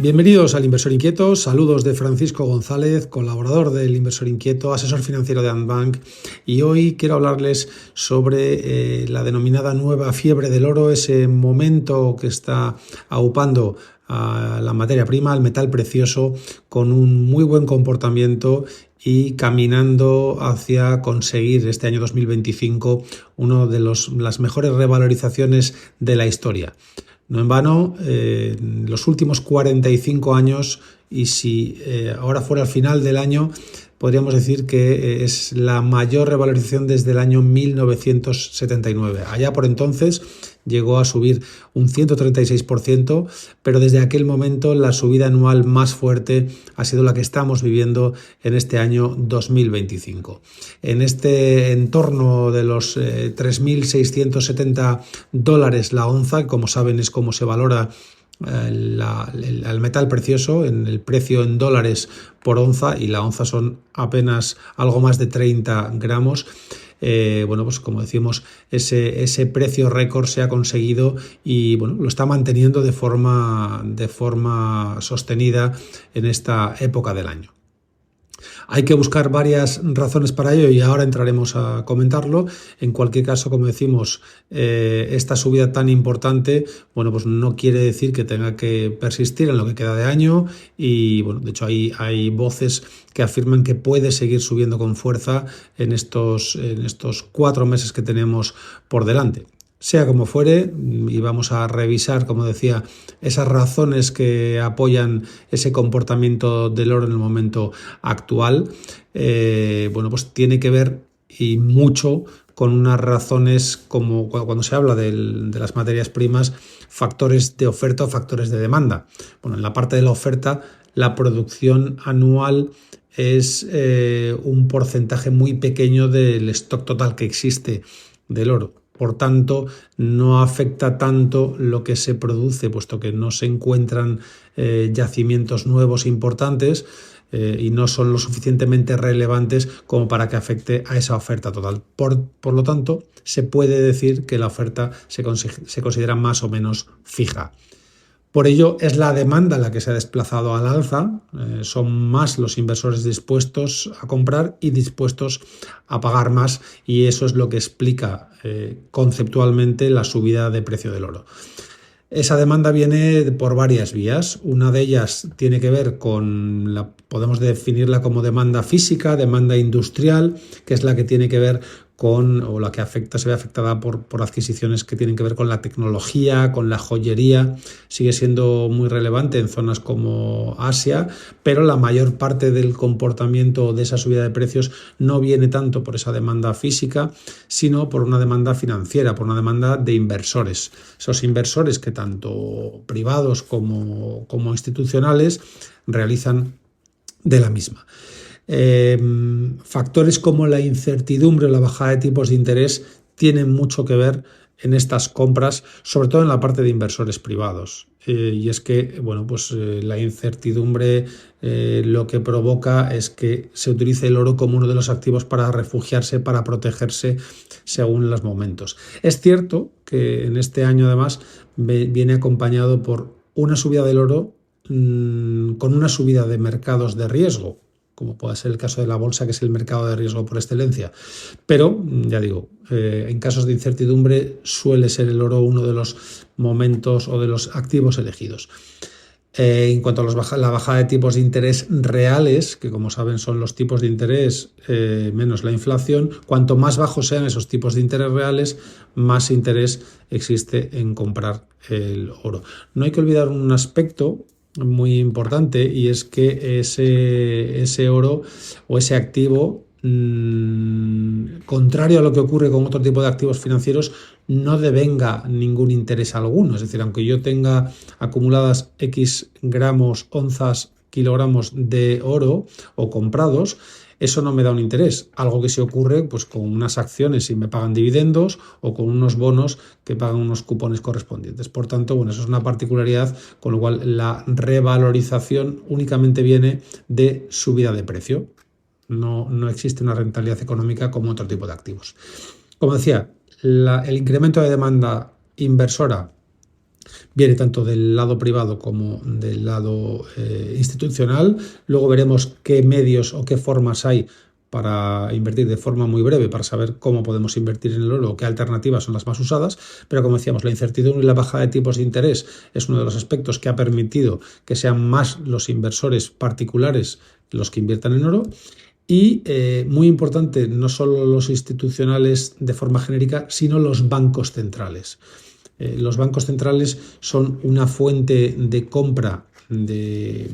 Bienvenidos al Inversor Inquieto, saludos de Francisco González, colaborador del Inversor Inquieto, asesor financiero de Andbank, y hoy quiero hablarles sobre la denominada nueva fiebre del oro, ese momento que está aupando a la materia prima, al metal precioso, con un muy buen comportamiento y caminando hacia conseguir este año 2025 uno de las mejores revalorizaciones de la historia. No en vano, los últimos 45 años, y si ahora fuera el final del año, podríamos decir que es la mayor revalorización desde el año 1979. Allá por entonces llegó a subir un 136%, pero desde aquel momento la subida anual más fuerte ha sido la que estamos viviendo en este año 2025. En este entorno de los $3.670 la onza, como saben es como se valora el metal precioso, en el precio en dólares por onza, y la onza son apenas algo más de 30 gramos. Pues como decimos, ese precio récord se ha conseguido y lo está manteniendo de forma sostenida en esta época del año. Hay que buscar varias razones para ello y ahora entraremos a comentarlo. En cualquier caso, como decimos, esta subida tan importante, pues no quiere decir que tenga que persistir en lo que queda de año y, de hecho hay voces que afirman que puede seguir subiendo con fuerza en estos 4 meses que tenemos por delante. Sea como fuere, y vamos a revisar, como decía, esas razones que apoyan ese comportamiento del oro en el momento actual, pues tiene que ver y mucho con unas razones como cuando se habla de las materias primas, factores de oferta o factores de demanda. En la parte de la oferta, la producción anual es un porcentaje muy pequeño del stock total que existe del oro. Por tanto, no afecta tanto lo que se produce, puesto que no se encuentran yacimientos nuevos importantes y no son lo suficientemente relevantes como para que afecte a esa oferta total. Por lo tanto, se puede decir que la oferta se considera más o menos fija. Por ello, es la demanda la que se ha desplazado al alza, son más los inversores dispuestos a comprar y dispuestos a pagar más, y eso es lo que explica conceptualmente la subida de precio del oro. Esa demanda viene por varias vías. Una de ellas tiene que ver con podemos definirla como demanda física, demanda industrial, que es la que tiene que ver o la que se ve afectada por adquisiciones que tienen que ver con la tecnología, con la joyería. Sigue siendo muy relevante en zonas como Asia, pero la mayor parte del comportamiento de esa subida de precios no viene tanto por esa demanda física, sino por una demanda financiera, por una demanda de inversores. Esos inversores que tanto privados como institucionales realizan de la misma. Factores como la incertidumbre o la bajada de tipos de interés tienen mucho que ver en estas compras, sobre todo en la parte de inversores privados. Y es que la incertidumbre lo que provoca es que se utilice el oro como uno de los activos para refugiarse, para protegerse según los momentos. Es cierto que en este año además viene acompañado por una subida del oro con una subida de mercados de riesgo, como puede ser el caso de la bolsa, que es el mercado de riesgo por excelencia. Pero, ya digo, en casos de incertidumbre suele ser el oro uno de los momentos o de los activos elegidos. En cuanto a la bajada de tipos de interés reales, que como saben son los tipos de interés menos la inflación, cuanto más bajos sean esos tipos de interés reales, más interés existe en comprar el oro. No hay que olvidar un aspecto muy importante, y es que ese oro o ese activo, contrario a lo que ocurre con otro tipo de activos financieros, no devenga ningún interés alguno. Es decir, aunque yo tenga acumuladas X gramos, onzas, kilogramos de oro o comprados, eso no me da un interés. Algo que se ocurre con unas acciones si me pagan dividendos o con unos bonos que pagan unos cupones correspondientes. Por tanto, eso es una particularidad, con lo cual la revalorización únicamente viene de subida de precio. No existe una rentabilidad económica como otro tipo de activos. Como decía, el incremento de demanda inversora Viene tanto del lado privado como del lado institucional. Luego veremos qué medios o qué formas hay para invertir de forma muy breve, para saber cómo podemos invertir en el oro, qué alternativas son las más usadas, pero como decíamos, la incertidumbre y la bajada de tipos de interés es uno de los aspectos que ha permitido que sean más los inversores particulares los que inviertan en oro. Y muy importante, no solo los institucionales de forma genérica, sino los bancos centrales. Los bancos centrales son una fuente de compra de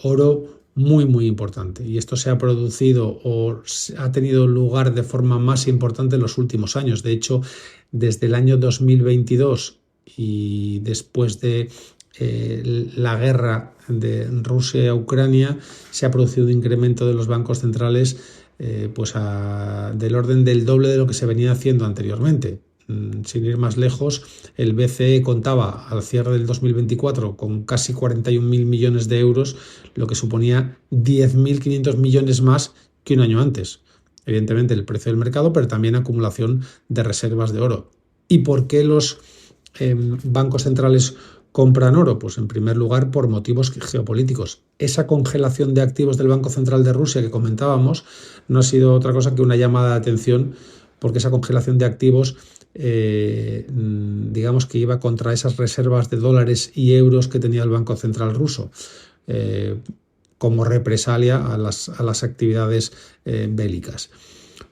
oro muy importante, y esto se ha producido o ha tenido lugar de forma más importante en los últimos años. De hecho, desde el año 2022 y después de la guerra de Rusia a Ucrania, se ha producido un incremento de los bancos centrales del orden del doble de lo que se venía haciendo anteriormente. Sin ir más lejos, el BCE contaba al cierre del 2024 con casi 41.000 millones de euros, lo que suponía 10.500 millones más que un año antes. Evidentemente el precio del mercado, pero también acumulación de reservas de oro. ¿Y por qué los bancos centrales compran oro? Pues en primer lugar por motivos geopolíticos. Esa congelación de activos del Banco Central de Rusia que comentábamos no ha sido otra cosa que una llamada de atención, porque esa congelación de activos digamos que iba contra esas reservas de dólares y euros que tenía el Banco Central ruso, como represalia a las actividades bélicas.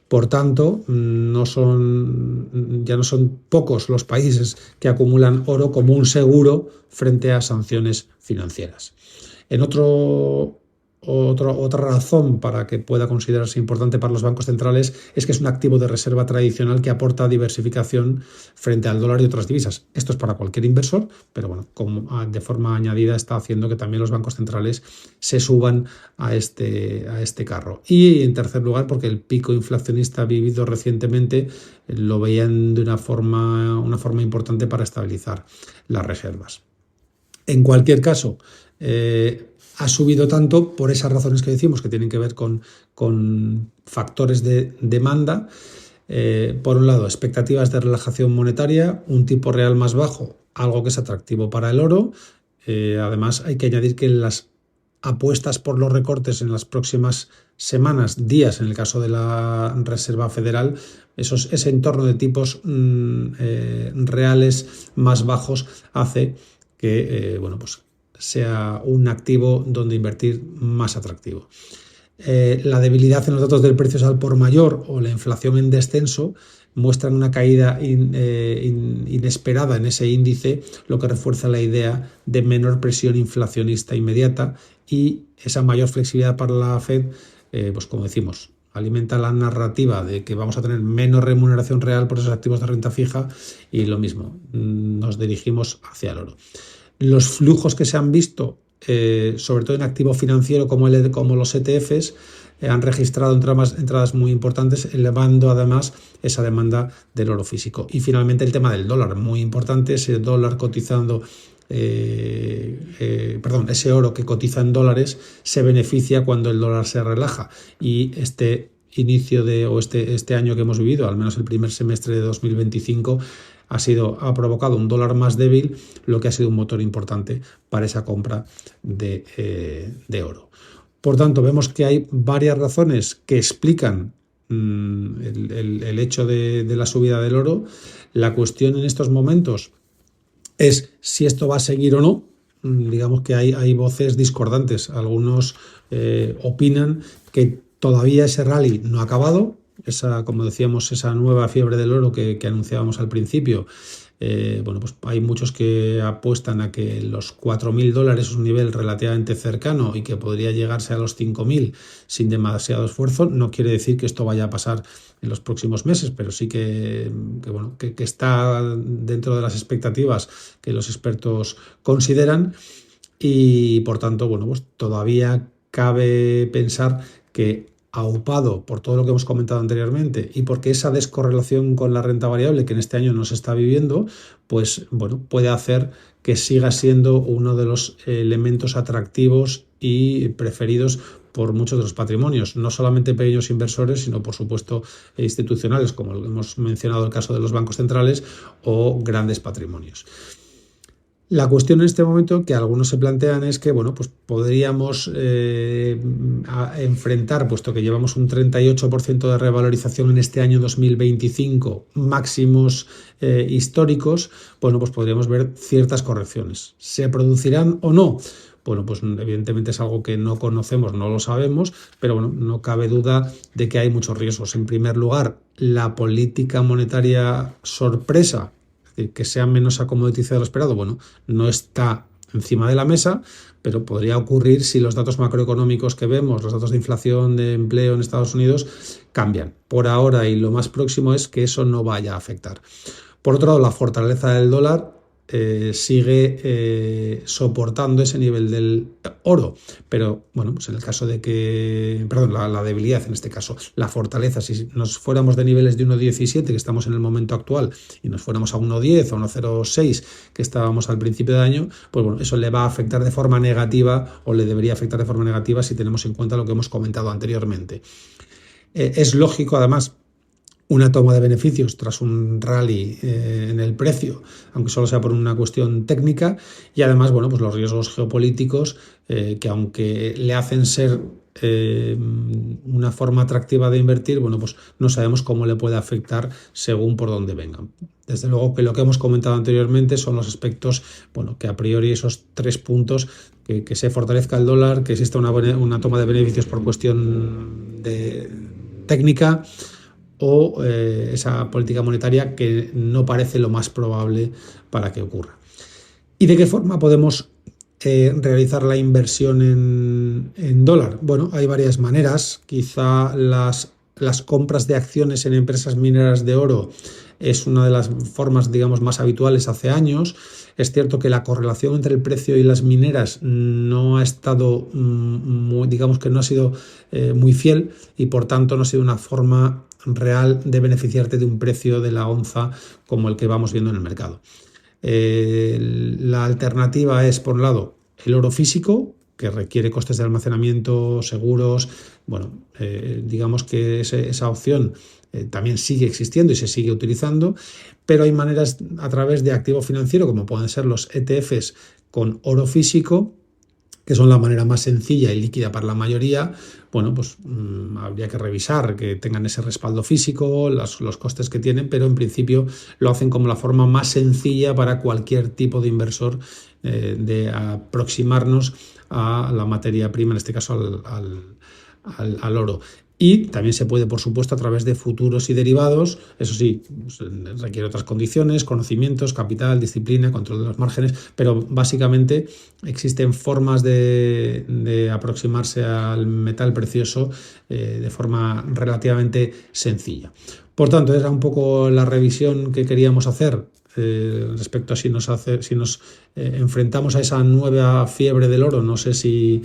Por tanto, ya no son pocos los países que acumulan oro como un seguro frente a sanciones financieras. Otra razón para que pueda considerarse importante para los bancos centrales es que es un activo de reserva tradicional que aporta diversificación frente al dólar y otras divisas. Esto es para cualquier inversor, pero bueno, como de forma añadida está haciendo que también los bancos centrales se suban a este carro. Y en tercer lugar, porque el pico inflacionista vivido recientemente lo veían de una forma importante para estabilizar las reservas. En cualquier caso, ha subido tanto por esas razones que decimos, que tienen que ver con factores de demanda. Por un lado, expectativas de relajación monetaria, un tipo real más bajo, algo que es atractivo para el oro. Además, hay que añadir que las apuestas por los recortes en las próximas semanas, días, en el caso de la Reserva Federal, ese entorno de tipos reales más bajos hace que sea un activo donde invertir más atractivo. La debilidad en los datos del precio al por mayor o la inflación en descenso muestran una caída inesperada en ese índice, lo que refuerza la idea de menor presión inflacionista inmediata, y esa mayor flexibilidad para la Fed, como decimos, alimenta la narrativa de que vamos a tener menos remuneración real por esos activos de renta fija, y lo mismo, nos dirigimos hacia el oro. Los flujos que se han visto, sobre todo en activo financiero como los ETFs, han registrado entradas muy importantes, elevando además esa demanda del oro físico. Y finalmente el tema del dólar, muy importante, ese dólar cotizando, ese oro que cotiza en dólares se beneficia cuando el dólar se relaja, y este año que hemos vivido, al menos el primer semestre de 2025, ha provocado un dólar más débil, lo que ha sido un motor importante para esa compra de oro. Por tanto, vemos que hay varias razones que explican el hecho de la subida del oro. La cuestión en estos momentos es si esto va a seguir o no. Digamos que hay voces discordantes. Algunos opinan que todavía ese rally no ha acabado. Como decíamos, esa nueva fiebre del oro que anunciábamos al principio, hay muchos que apuestan a que los $4.000 es un nivel relativamente cercano y que podría llegarse a los 5.000 sin demasiado esfuerzo. No quiere decir que esto vaya a pasar en los próximos meses, pero sí que está dentro de las expectativas que los expertos consideran, y por tanto, todavía cabe pensar que, aupado por todo lo que hemos comentado anteriormente y porque esa descorrelación con la renta variable que en este año no se está viviendo, puede hacer que siga siendo uno de los elementos atractivos y preferidos por muchos de los patrimonios, no solamente pequeños inversores, sino por supuesto institucionales, como hemos mencionado el caso de los bancos centrales, o grandes patrimonios. La cuestión en este momento que algunos se plantean es que, bueno, pues podríamos enfrentar, puesto que llevamos un 38% de revalorización en este año 2025, máximos históricos, bueno, pues podríamos ver ciertas correcciones. ¿Se producirán o no? Bueno, pues evidentemente es algo que no conocemos, no lo sabemos, pero bueno, no cabe duda de que hay muchos riesgos. En primer lugar, la política monetaria sorpresa, que sea menos acomodaticia de lo esperado, bueno, no está encima de la mesa, pero podría ocurrir si los datos macroeconómicos que vemos, los datos de inflación, de empleo en Estados Unidos, cambian. Por ahora y lo más próximo es que eso no vaya a afectar. Por otro lado, la fortaleza del dólar sigue soportando ese nivel del oro, pero bueno, pues en el caso de que, perdón, la debilidad en este caso, la fortaleza, si nos fuéramos de niveles de 1,17 que estamos en el momento actual y nos fuéramos a 1,10 o 1,06 que estábamos al principio de año, pues bueno, eso le va a afectar de forma negativa o le debería afectar de forma negativa si tenemos en cuenta lo que hemos comentado anteriormente. Es lógico además una toma de beneficios tras un rally en el precio, aunque solo sea por una cuestión técnica, y además, bueno, pues los riesgos geopolíticos que aunque le hacen ser una forma atractiva de invertir, bueno, pues no sabemos cómo le puede afectar según por dónde vengan. Desde luego que lo que hemos comentado anteriormente son los aspectos, bueno, que a priori esos 3 puntos, que se fortalezca el dólar, que exista una toma de beneficios por cuestión de técnica, o esa política monetaria que no parece lo más probable para que ocurra. ¿Y de qué forma podemos realizar la inversión en dólar? Bueno, hay varias maneras. Quizá las compras de acciones en empresas mineras de oro es una de las formas, digamos, más habituales hace años. Es cierto que la correlación entre el precio y las mineras no ha estado, digamos que no ha sido muy fiel, y por tanto no ha sido una forma real de beneficiarte de un precio de la onza como el que vamos viendo en el mercado. La alternativa es, por un lado, el oro físico, que requiere costes de almacenamiento, seguros. Bueno, digamos que esa opción también sigue existiendo y se sigue utilizando, pero hay maneras a través de activo financiero, como pueden ser los ETFs con oro físico, que son la manera más sencilla y líquida para la mayoría. Bueno, pues habría que revisar que tengan ese respaldo físico, los costes que tienen, pero en principio lo hacen como la forma más sencilla para cualquier tipo de inversor de aproximarnos a la materia prima, en este caso al oro. Y también se puede, por supuesto, a través de futuros y derivados. Eso sí, requiere otras condiciones, conocimientos, capital, disciplina, control de los márgenes, pero básicamente existen formas de aproximarse al metal precioso de forma relativamente sencilla. Por tanto, era un poco la revisión que queríamos hacer respecto a si nos enfrentamos a esa nueva fiebre del oro. No sé si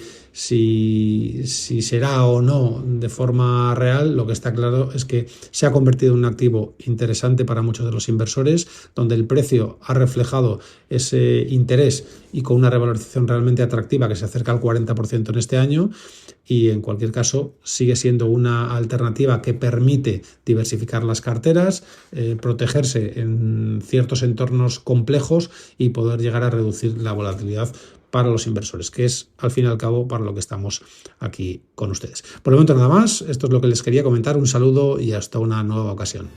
será o no de forma real. Lo que está claro es que se ha convertido en un activo interesante para muchos de los inversores, donde el precio ha reflejado ese interés y con una revalorización realmente atractiva que se acerca al 40% en este año. Y en cualquier caso sigue siendo una alternativa que permite diversificar las carteras, protegerse en ciertos entornos complejos y poder llegar a reducir la volatilidad para los inversores, que es al fin y al cabo para lo que estamos aquí con ustedes. Por el momento nada más, esto es lo que les quería comentar. Un saludo y hasta una nueva ocasión.